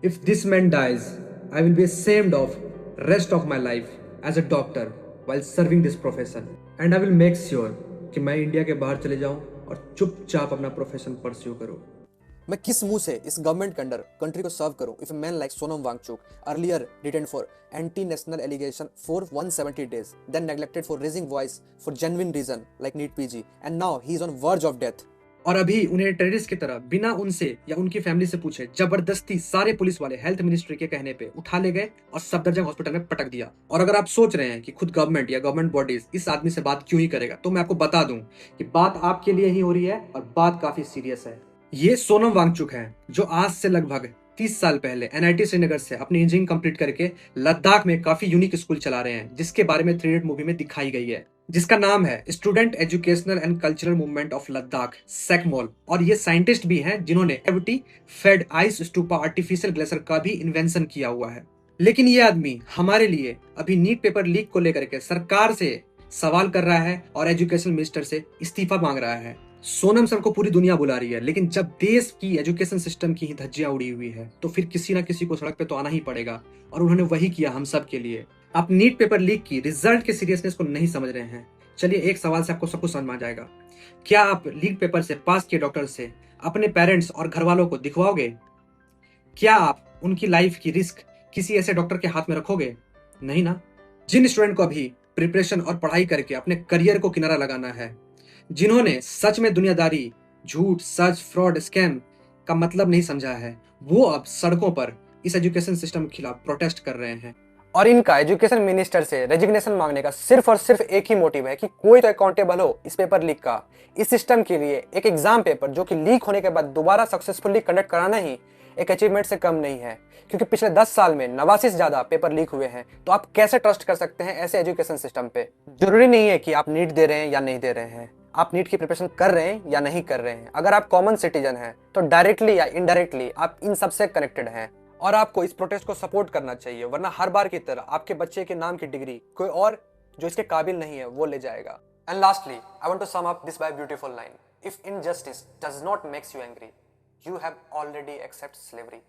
If this man dies, I will be ashamed of rest of my life as a doctor while serving this profession. And I will make sure कि मैं India के बाहर चले जाऊं और चुपचाप अपना प्रोफेशन परस्यू करूं। मैं किस मुंह से इस गवर्नमेंट के अंडर कंट्री को सर्व करूं if a man like Sonam Wangchuk earlier detained for anti national allegation for 170 days, then neglected for raising voice for genuine reason like NEET PG, and now he is on verge of death. और अभी उन्हें terrorist की तरह बिना उनसे या उनकी family से पूछे जबरदस्ती सारे पुलिस वाले हेल्थ मिनिस्ट्री के कहने पे उठा ले गए और सफदरजंग हॉस्पिटल में पटक दिया। और अगर आप सोच रहे हैं कि खुद गवर्नमेंट या गवर्नमेंट बॉडीज इस आदमी से बात क्यों ही करेगा, तो मैं आपको बता दूं कि बात आपके लिए ही हो रही है और बात काफी सीरियस है। ये सोनम वांगचुक है जो आज से लगभग 30 साल पहले NIT श्रीनगर से अपनी इंजीनियरिंग कंप्लीट करके लद्दाख में काफी यूनिक स्कूल चला रहे हैं, जिसके बारे में 3 इडियट मूवी में दिखाई गई है, जिसका नाम है student educational and cultural movement of Ladakh SECMOL। और ये साइंटिस्ट भी हैं जिन्होंने gravity fed ice stupa artificial glacier का भी इन्वेंशन किया हुआ है। लेकिन ये आदमी हमारे लिए अभी नीट पेपर लीक को लेकर के सरकार से सवाल कर रहा है और एजुकेशन मिनिस्टर से इस्तीफा मांग रहा है। सोनम सर को पूरी दुनिया बुला रही है, लेकिन जब देश की एजुकेशन सिस्टम की ही धज्जियां उड़ी हुई है तो फिर किसी ना किसी को सड़क पे तो आना ही पड़ेगा, और उन्होंने वही किया हम सब के लिए। आप नीट पेपर लीक की रिजल्ट के सीरियसनेस को नहीं समझ रहे हैं। चलिए एक सवाल से आपको सब कुछ समझ में आ जाएगा। क्या आप लीक पेपर से पास किए डॉक्टर से अपने पेरेंट्स और घर वालों को दिखवाओगे? क्या आप उनकी लाइफ की रिस्क किसी ऐसे डॉक्टर के हाथ में रखोगे? नहीं ना। जिन स्टूडेंट को अभी प्रिपरेशन और पढ़ाई करके अपने करियर को किनारा लगाना है, जिन्होंने सच में दुनियादारी, झूठ, सच, फ्रॉड, स्कैम का मतलब नहीं समझा है, वो अब सड़कों पर इस एजुकेशन सिस्टम के खिलाफ प्रोटेस्ट कर रहे हैं। और इनका एजुकेशन मिनिस्टर से रेजिग्नेशन मांगने का सिर्फ और सिर्फ एक ही मोटिव है कि कोई तो अकाउंटेबल हो इस पेपर लीक का। इस सिस्टम के लिए एक एग्जाम पेपर जो कि लीक होने के बाद दोबारा सक्सेसफुली कंडक्ट कराना ही एक अचीवमेंट से कम नहीं है, क्योंकि पिछले 10 साल में 89 से ज्यादा पेपर लीक हुए हैं। तो आप कैसे ट्रस्ट कर सकते हैं ऐसे एजुकेशन सिस्टम पे? जरूरी नहीं है कि आप नीट दे रहे हैं या नहीं दे रहे हैं, आप नीट की प्रिपरेशन कर रहे हैं या नहीं कर रहे हैं। अगर आप कॉमन सिटीजन हैं तो डायरेक्टली या इनडायरेक्टली आप इन सबसे कनेक्टेड हैं, और आपको इस प्रोटेस्ट को सपोर्ट करना चाहिए, वरना हर बार की तरह आपके बच्चे के नाम की डिग्री कोई और जो इसके काबिल नहीं है वो ले जाएगा। And lastly I want to sum up this by beautiful line, if injustice does not makes you angry, you have already accepted slavery.